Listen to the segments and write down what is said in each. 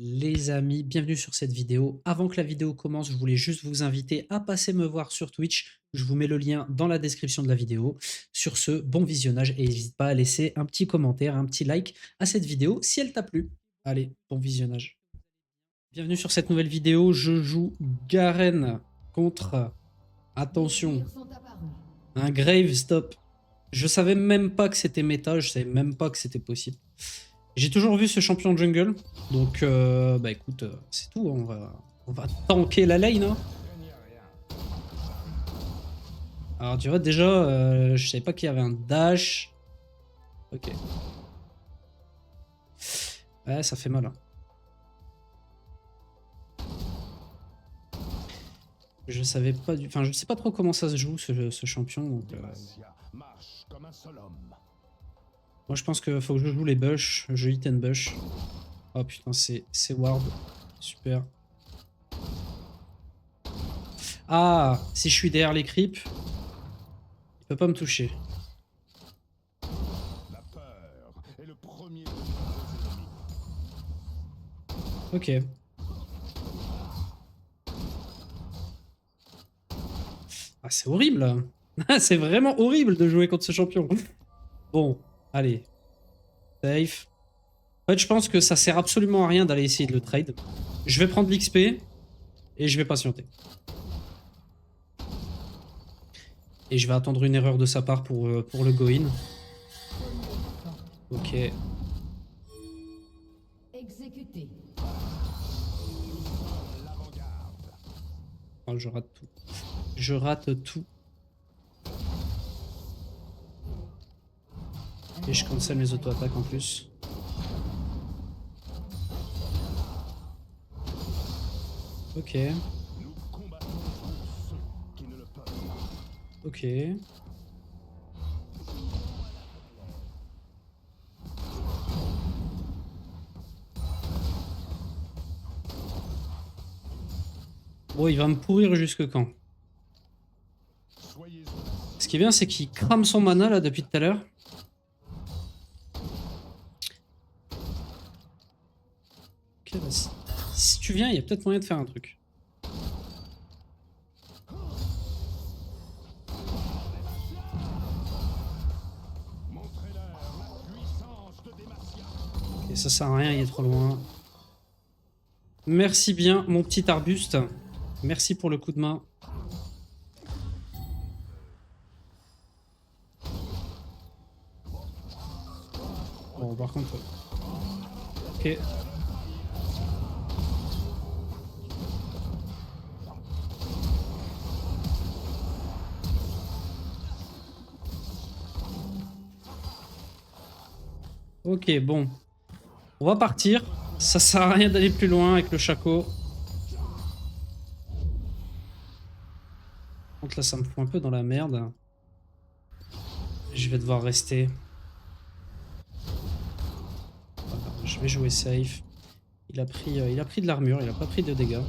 Les amis, bienvenue sur cette vidéo. Avant que la vidéo commence, je voulais juste vous inviter à passer me voir sur Twitch. Je vous mets le lien dans la description de la vidéo. Sur ce, bon visionnage et n'hésite pas à laisser un petit commentaire, un petit like à cette vidéo si elle t'a plu. Allez, bon visionnage. Bienvenue sur cette nouvelle vidéo. Je joue Garen contre, attention, un Grave Stop. Je savais même pas que c'était méta, je savais même pas que c'était possible. J'ai toujours vu ce champion jungle, donc bah écoute, c'est tout, hein, on va tanker la lane. Hein. Alors tu vois, déjà, je savais pas qu'il y avait un dash. Ok. Ouais, ça fait mal. Hein. Je savais pas du... Enfin, je sais pas trop comment ça se joue, ce champion. Donc, moi, je pense qu'il faut que je joue les bush. Je hit and bush. Oh putain, c'est ward. Super. Ah, si je suis derrière les creeps, il peut pas me toucher. Ok. Ah, c'est horrible. C'est vraiment horrible de jouer contre ce champion. Bon, allez. Safe. En fait, je pense que ça sert absolument à rien d'aller essayer de le trade. Je vais prendre l'XP et je vais patienter. Et je vais attendre une erreur de sa part pour le go-in. Ok. Oh, je rate tout. Je rate tout. Et je cancel mes auto-attaques en plus. Ok. Ok. Bon, il va me pourrir jusque quand? Ce qui est bien, c'est qu'il crame son mana là depuis tout à l'heure. Ok, bah, si tu viens, il y a peut-être moyen de faire un truc. Ok, ça sert à rien, il est trop loin. Merci bien, mon petit arbuste. Merci pour le coup de main. Bon, par contre... Ok. Ok, bon. On va partir. Ça sert à rien d'aller plus loin avec le Chaco. Donc là, ça me fout un peu dans la merde. Je vais devoir rester. Voilà, je vais jouer safe. Il a pris de l'armure, il a pas pris de dégâts.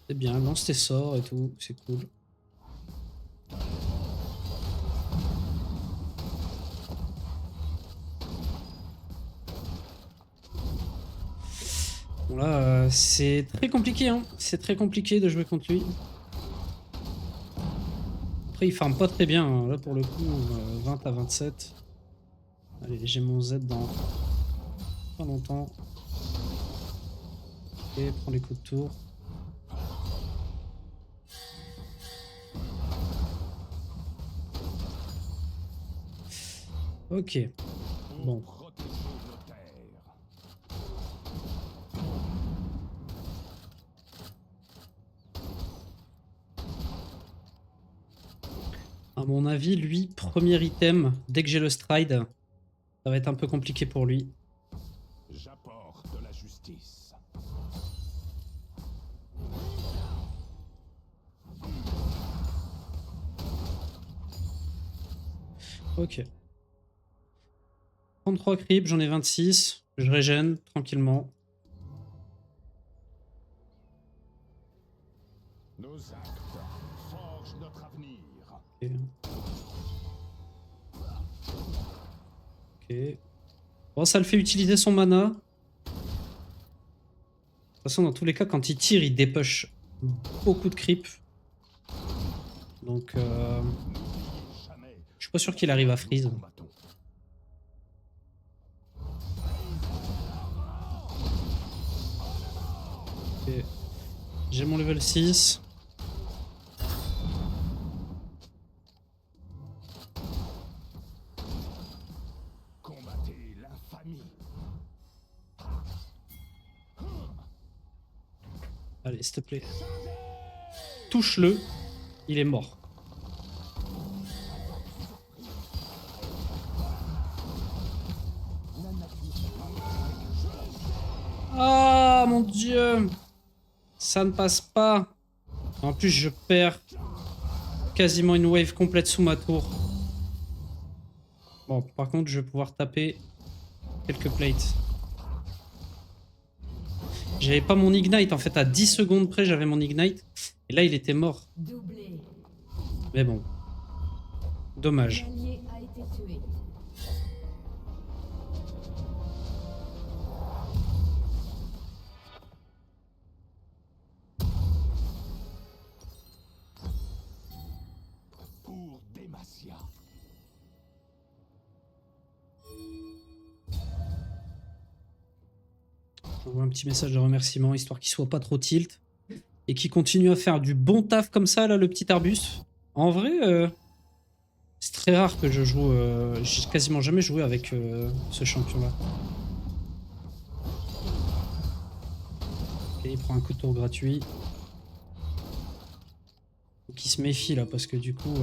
C'est bien, lance tes sorts et tout, c'est cool. Bon là, c'est très compliqué, hein. C'est très compliqué de jouer contre lui. Après, il farm pas très bien, hein. Là pour le coup, 20 à 27. Allez, j'ai mon Z dans pas longtemps. Ok, prends les coups de tour. Ok, bon. À mon avis, lui, premier item, dès que j'ai le stride, ça va être un peu compliqué pour lui. J'apporte la justice. Ok. 33 creeps, j'en ai 26. Je régène tranquillement. Nos actes forgent notre avenir. Ok. Ok. Bon, ça le fait utiliser son mana. De toute façon, dans tous les cas, quand il tire, il dépush beaucoup de creep. Donc, je suis pas sûr qu'il arrive à freeze. Okay. J'ai mon level 6. Combattez l'infamie. Allez, s'il te plaît. Touche-le. Il est mort. Ah, mon Dieu. Ça ne passe pas. En plus, je perds quasiment une wave complète sous ma tour. Bon, par contre, je vais pouvoir taper quelques plates. J'avais pas mon ignite, en fait, à 10 secondes près, j'avais mon ignite. Et là, il était mort. Mais bon. Dommage. Pour Demacia. J'envoie un petit message de remerciement, histoire qu'il soit pas trop tilt. Et qu'il continue à faire du bon taf comme ça, là, le petit arbuste. En vrai, c'est très rare que je joue... j'ai quasiment jamais joué avec ce champion-là. Ok, il prend un coup de tour gratuit. Faut qu'il se méfie, là, parce que du coup...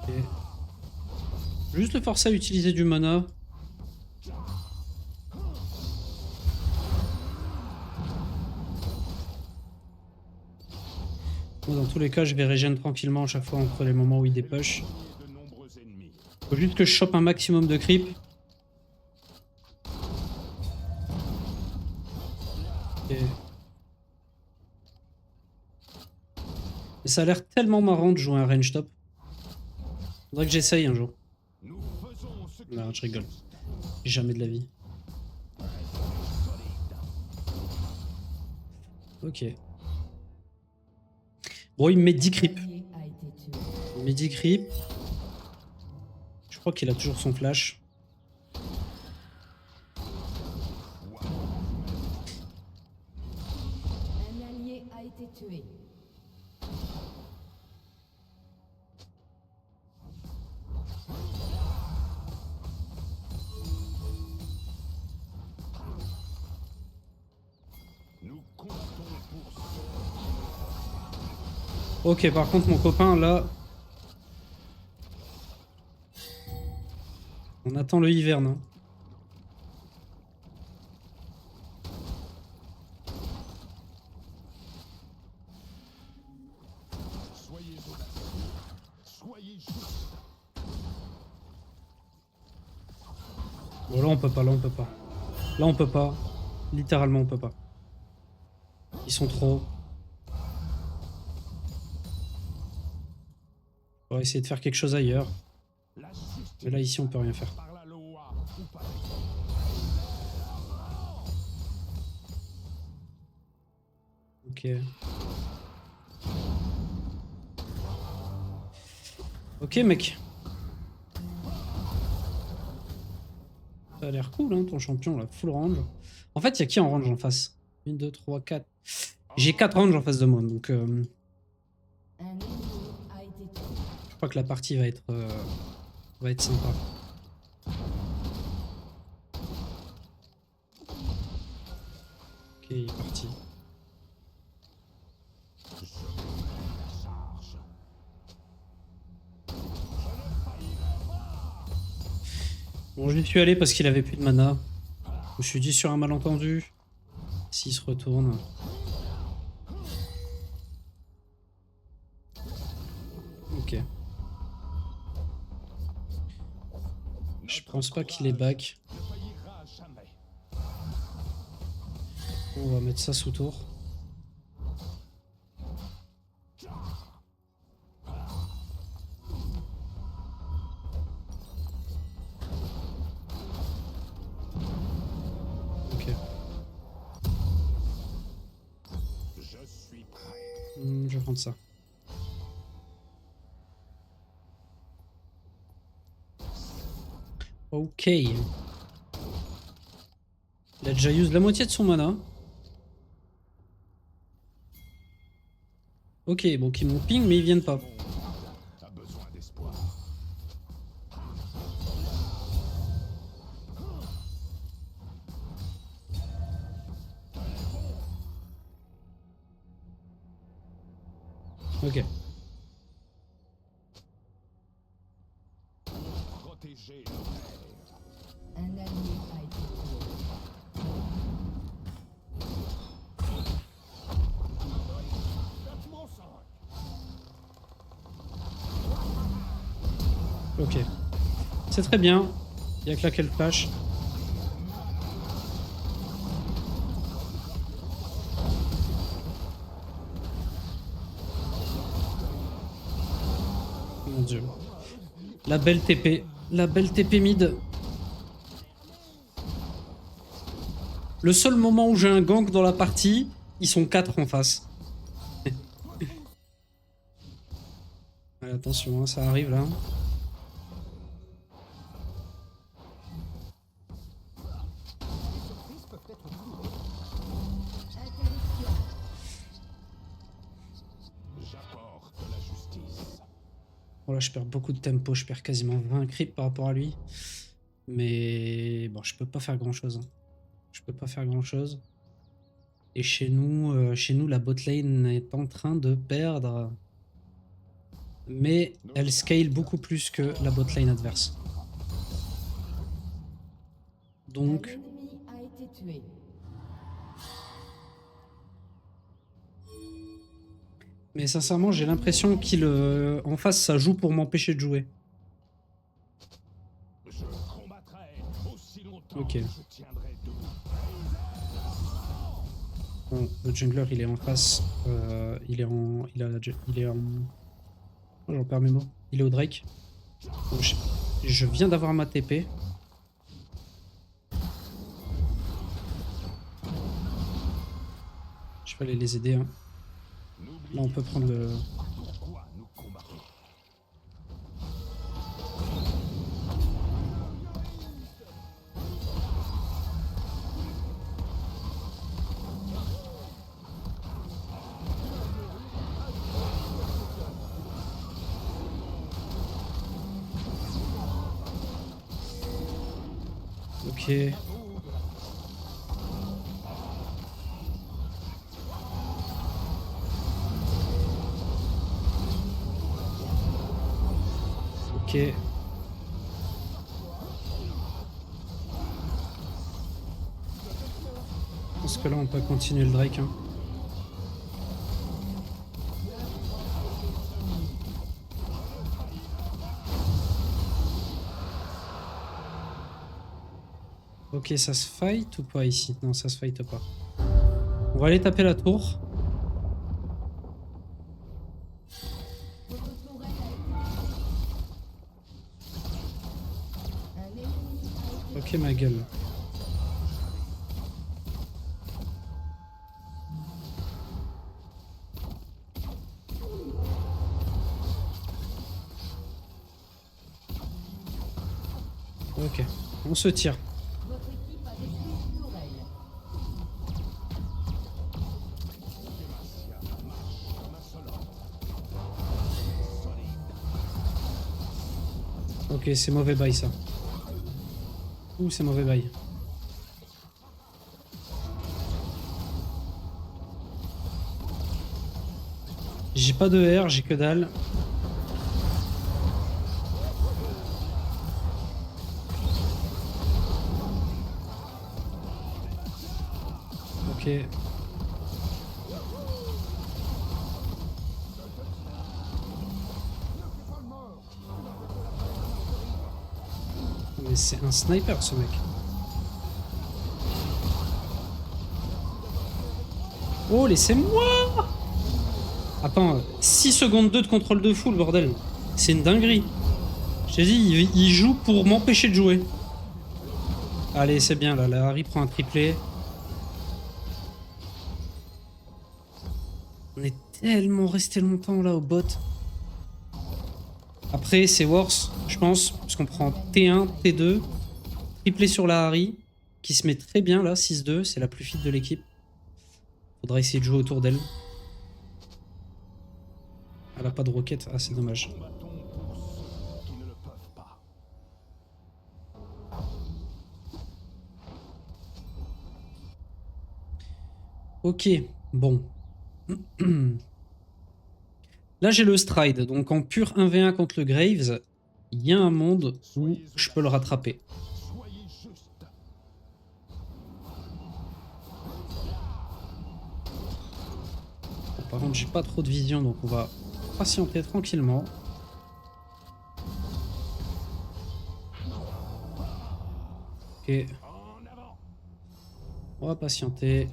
Ok. Juste le forcer à utiliser du mana. Bon, dans tous les cas, je vais régène tranquillement à chaque fois entre les moments où il dépush. Faut juste que je chope un maximum de creep. Ok. Mais ça a l'air tellement marrant de jouer un range top. Faudrait que j'essaye un jour. Non, je rigole. Jamais de la vie. Ok. Bon, il me met 10 creep. Il me met 10 creep. Je crois qu'il a toujours son flash. Un allié a été tué. Ok, par contre, mon copain, là... On attend le hiverne. Hein. Bon, là, on peut pas, là, on peut pas. Là, on peut pas. Littéralement, on peut pas. Ils sont trop... On va essayer de faire quelque chose ailleurs. Mais là, ici, on peut rien faire. Ok. Ok, mec. Ça a l'air cool, hein, ton champion, là. Full range. En fait, il y a qui en range en face? 1, 2, 3, 4. J'ai 4 ranges en face de moi, donc... Je crois que la partie va être sympa. Ok, il est parti. Bon, j'y suis allé parce qu'il avait plus de mana. Je me suis dit sur un malentendu. S'il se retourne. Ok. Je pense pas qu'il est back. On va mettre ça sous tour. prendre ça. Ok. Il a déjà usé la moitié de son mana. Ok, bon, ils m'ont ping, mais ils viennent pas. A besoin d'espoir. Ok. Protéger Un allié a été tué. Ok. C'est très bien. Il y a que là qu'elle flash. Mon dieu. La belle TP. La belle TP mid. Le seul moment où j'ai un gank dans la partie, ils sont 4 en face. Ouais, attention, hein, ça arrive là. j'apporte la justice. Bon là je perds beaucoup de tempo, je perds quasiment 20 creeps par rapport à lui. Mais bon, je peux pas faire grand chose. Je peux pas faire grand chose. Et chez nous la bot lane est en train de perdre. Mais elle scale beaucoup plus que la bot lane adverse. Un Donc, ennemi a été tué. mais sincèrement, j'ai l'impression qu'il en face ça joue pour m'empêcher de jouer. Je combattrai aussi longtemps Ok. que je tiendrai debout. Bon, le jungler il est en face. Il est en. Il est en. Oh, j'en perds mes mots. Il est au Drake. Bon, je viens d'avoir ma TP. Je vais aller les aider. Hein. Là, on peut prendre le. Pourquoi nous combattons? Ok. Ok. Je pense que là on peut continuer le Drake. Hein. Ok, ça se fight ou pas ici? Non, ça se fight pas. On va aller taper la tour. Votre tour un ennemi a été Ok, ma gueule. Ok, on se tire. Votre équipe a détruit une tourelle. Ok, c'est mauvais bail ça. Ouh, c'est mauvais bail. J'ai pas de R, j'ai que dalle. Ok. Mais c'est un sniper ce mec. Oh, laissez-moi! Attends, 6 secondes 2 de contrôle de full, bordel. C'est une dinguerie. Je t'ai dit, il joue pour m'empêcher de jouer. Allez, c'est bien là, la Harry prend un triplé. On est tellement resté longtemps là au bot. Après, c'est worse, je pense, parce qu'on prend T1, T2, triplé sur la Harry, qui se met très bien là, 6-2, c'est la plus fit de l'équipe. Faudra essayer de jouer autour d'elle. Elle a pas de roquette, ah c'est dommage. Combattons pour ceux qui ne le peuvent pas. Ok, bon. Là j'ai le stride, donc en pur 1v1 contre le Graves, il y a un monde où je peux le rattraper. Soyez juste. Bon, par contre j'ai pas trop de vision, donc on va patienter tranquillement. Ok, En avant. on va patienter.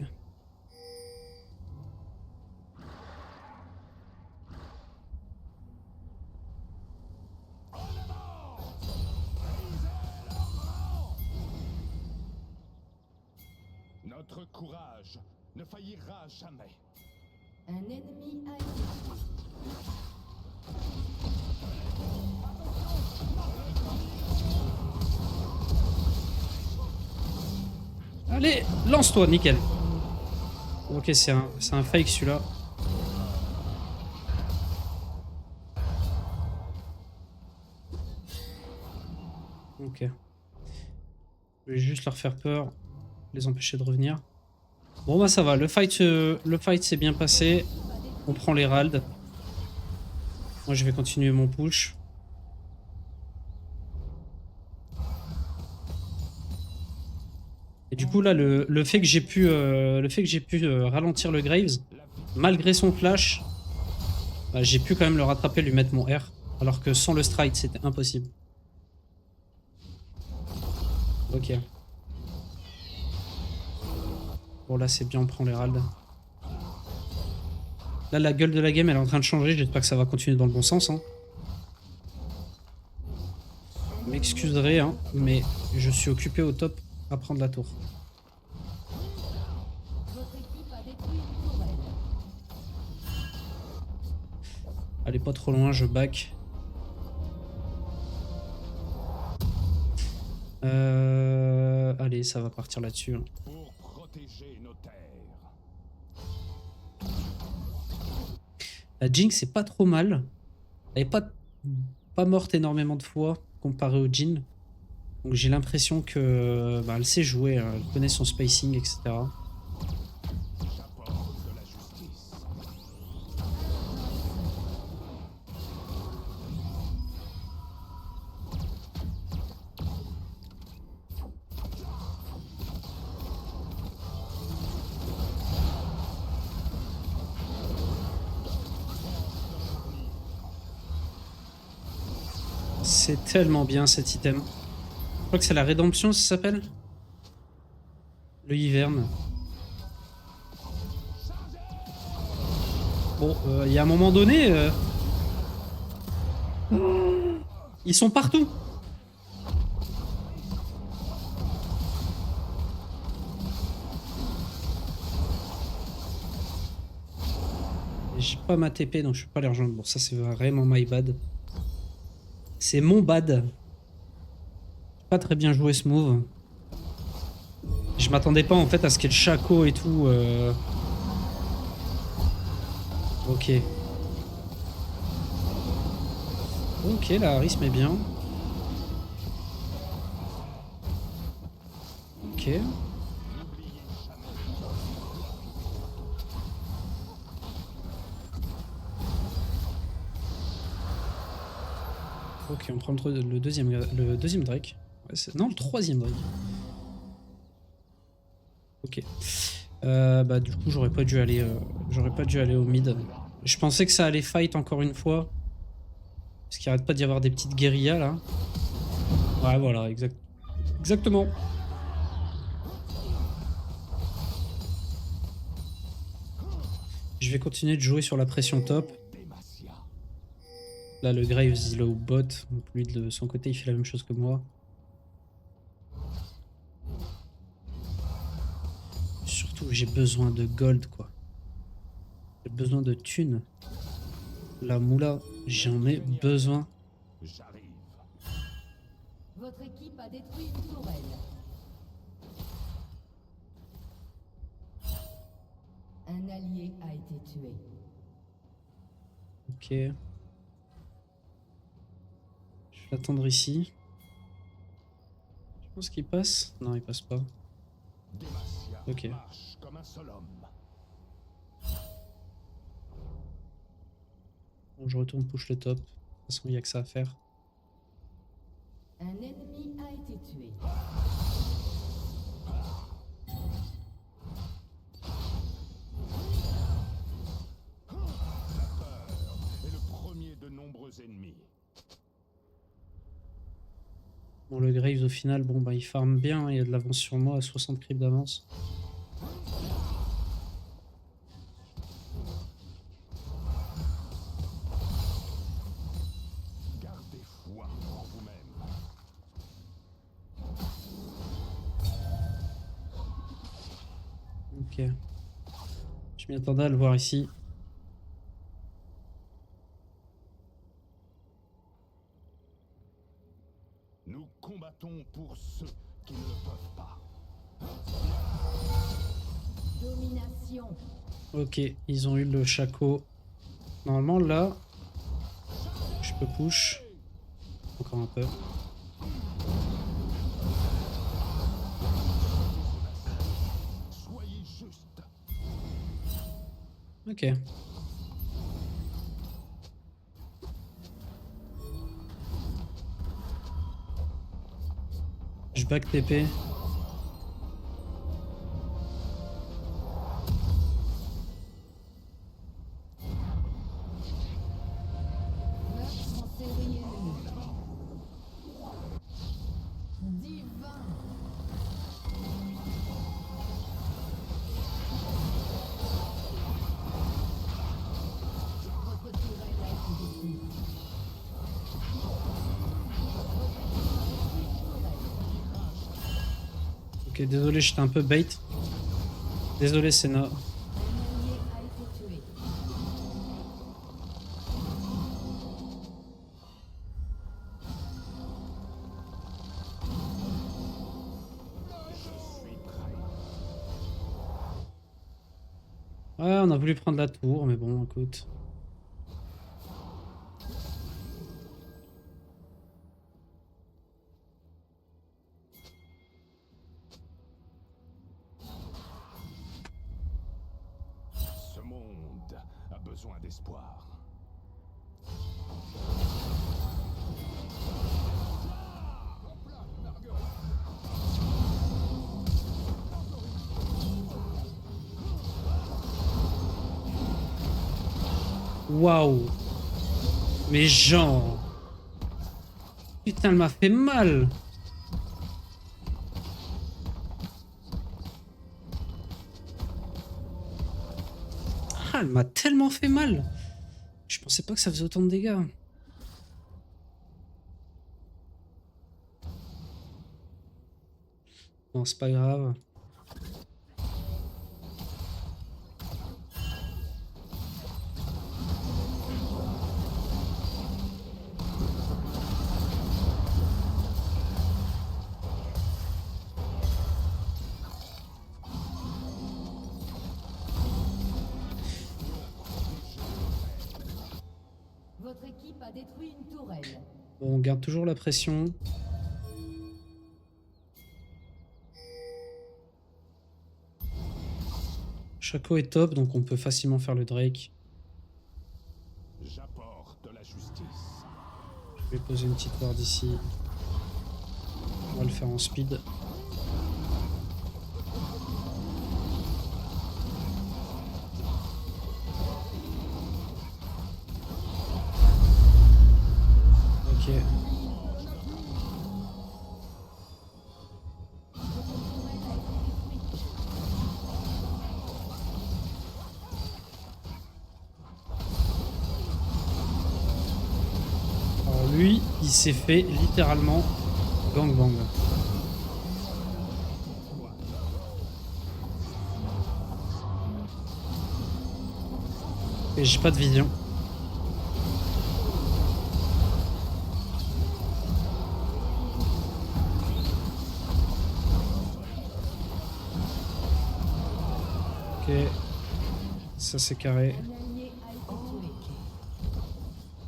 Notre courage ne faillira jamais. Un ennemi a été tué. Allez, lance-toi, nickel. Ok, c'est un fake celui-là. Ok. Je vais juste leur faire peur, les empêcher de revenir. Bon bah ça va, le fight s'est bien passé. On prend l'Herald. Moi je vais continuer mon push. Et du coup là, le fait que j'ai pu, ralentir le Graves, malgré son flash, bah, j'ai pu quand même le rattraper, lui mettre mon R. Alors que sans le stride, c'était impossible. Ok. Bon là c'est bien, on prend l'Herald. Là la gueule de la game elle est en train de changer, j'espère que ça va continuer dans le bon sens. Hein. Vous m'excuserez, hein, mais je suis occupé au top à prendre la tour. Votre équipe a détruit une tourelle. Allez pas trop loin, je back. Allez, ça va partir là-dessus. Hein. Pour protéger nos terres. La Jinx c'est pas trop mal. Elle est pas morte énormément de fois comparé au Jhin. Donc j'ai l'impression que bah, elle sait jouer, elle connaît son spacing, etc. J'apporte de la justice. C'est tellement bien cet item. Je crois que c'est la rédemption, ça s'appelle. Le hiverne. Bon, il y a un moment donné... Ils sont partout. J'ai pas ma TP, donc je peux pas les rejoindre. Bon, ça c'est vraiment my bad. C'est mon bad. J'ai pas très bien joué ce move. Je m'attendais pas en fait à ce qu'il y ait le Shaco et tout. Ok. Ok, la Harry se met bien. Ok. Ok, on prend le deuxième Drake. Ouais, non, le troisième Drake. Ok. Bah du coup j'aurais pas dû aller au mid. Je pensais que ça allait fight encore une fois. Parce qu'il arrête pas d'y avoir des petites guérillas là. Ouais voilà, exactement. Je vais continuer de jouer sur la pression top. Demacia. Là le Graves il est au bot. Donc lui de son côté il fait la même chose que moi. Surtout j'ai besoin de gold quoi. J'ai besoin de thunes. La moula, j'en ai besoin. J'arrive. Votre équipe a détruit une tourelle. Un allié a été tué. Ok. Je vais attendre ici. Je pense qu'il passe. Non, il passe pas. Demacia Ok. marche comme un seul homme. Bon, je retourne push le top. De toute façon, il n'y a que ça à faire. Un ennemi a été tué. Et le premier de nombreux ennemis. Bon, le Graves, au final, bon, bah, il farm bien. Il y a de l'avance sur moi à 60 creeps d'avance. Gardez foi en vous-même. Ok. Je m'y attendais à le voir ici. Nous combattons pour ceux qui ne le peuvent pas. Domination. Ok, ils ont eu le Shaco. Normalement, là, je peux push. Encore un peu. Soyez juste. Ok. Je back TP. Meurtre en série ennemie. Divin. Votre tourelle a été détruite. Ok, désolé, j'étais un peu bait. Désolé, Senna. Un allié a été tué. Je suis prêt. Ouais, on a voulu prendre la tour, mais bon, écoute. Ce monde a besoin d'espoir. Waouh. Mais genre. Putain, elle m'a fait mal. Ah, elle m'a tellement fait mal. Je pensais pas que ça faisait autant de dégâts. Bon, c'est pas grave. Votre équipe a détruit une tourelle. Bon, on garde toujours la pression. Shaco est top, donc on peut facilement faire le Drake. J'apporte la justice. Je vais poser une petite ward ici. On va le faire en speed. Ok. Alors lui, il s'est fait littéralement gangbang. Et j'ai pas de vision. Ok. Ça c'est carré. Un allié a été tué.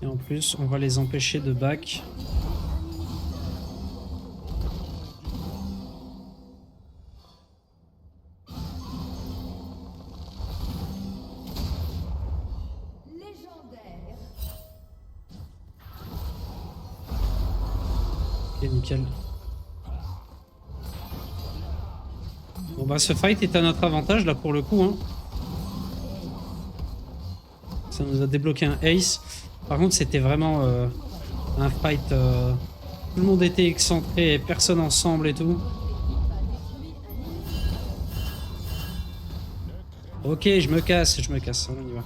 Et en plus, on va les empêcher de back. Légendaire. Ok, nickel. Bon bah ce fight est à notre avantage là pour le coup. Hein. Ça nous a débloqué un ace. Par contre c'était vraiment un fight... tout le monde était excentré et personne ensemble et tout. Ok, je me casse, on y va.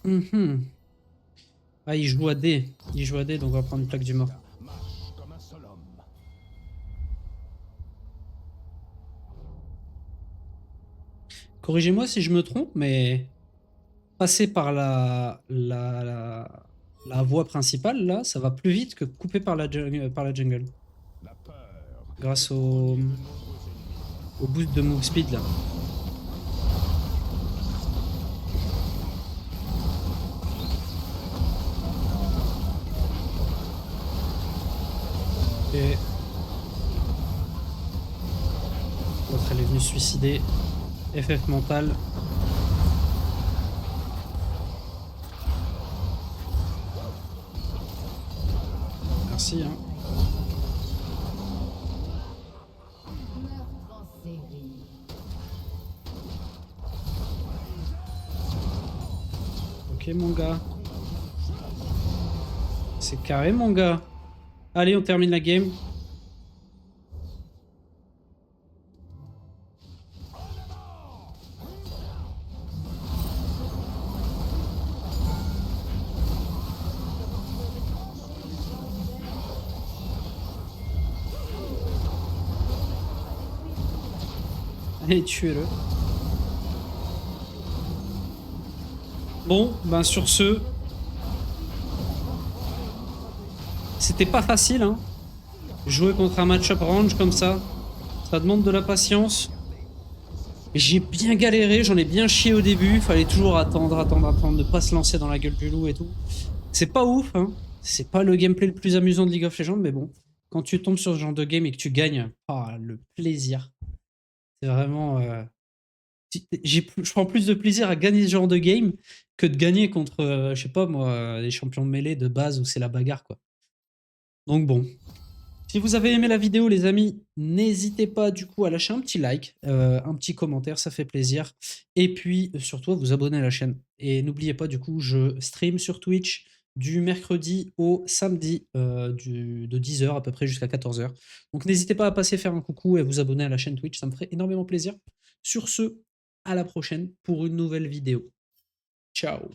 Mhm. Ah, il joue à D. Il joue à D, donc on va prendre une plaque du mort. Marche comme un seul homme. Corrigez-moi si je me trompe, mais passer par la voie principale, là, ça va plus vite que couper par la jungle. La peur. Grâce produit de nombreux ennemis. au boost de move speed, là. Et... l'autre, elle est venue se suicider. FF mental. Merci, hein. Meurtre en série. Ok, mon gars. C'est carré, mon gars. Allez, on termine la game. Allez, tuez-le. Bon, ben sur ce... C'était pas facile, hein. Jouer contre un match-up range comme ça demande de la patience. J'ai bien galéré, j'en ai bien chié au début. Fallait toujours attendre, ne pas se lancer dans la gueule du loup et tout. C'est pas ouf, hein. C'est pas le gameplay le plus amusant de League of Legends, mais bon. Quand tu tombes sur ce genre de game et que tu gagnes, ah, le plaisir. C'est vraiment... je prends plus de plaisir à gagner ce genre de game que de gagner contre, je sais pas moi, les champions de mêlée de base où c'est la bagarre, quoi. Donc bon. Si vous avez aimé la vidéo, les amis, n'hésitez pas du coup à lâcher un petit like, un petit commentaire, ça fait plaisir. Et puis surtout à vous abonner à la chaîne. Et n'oubliez pas, du coup, je stream sur Twitch du mercredi au samedi de 10h à peu près jusqu'à 14h. Donc n'hésitez pas à passer faire un coucou et à vous abonner à la chaîne Twitch, ça me ferait énormément plaisir. Sur ce, à la prochaine pour une nouvelle vidéo. Ciao.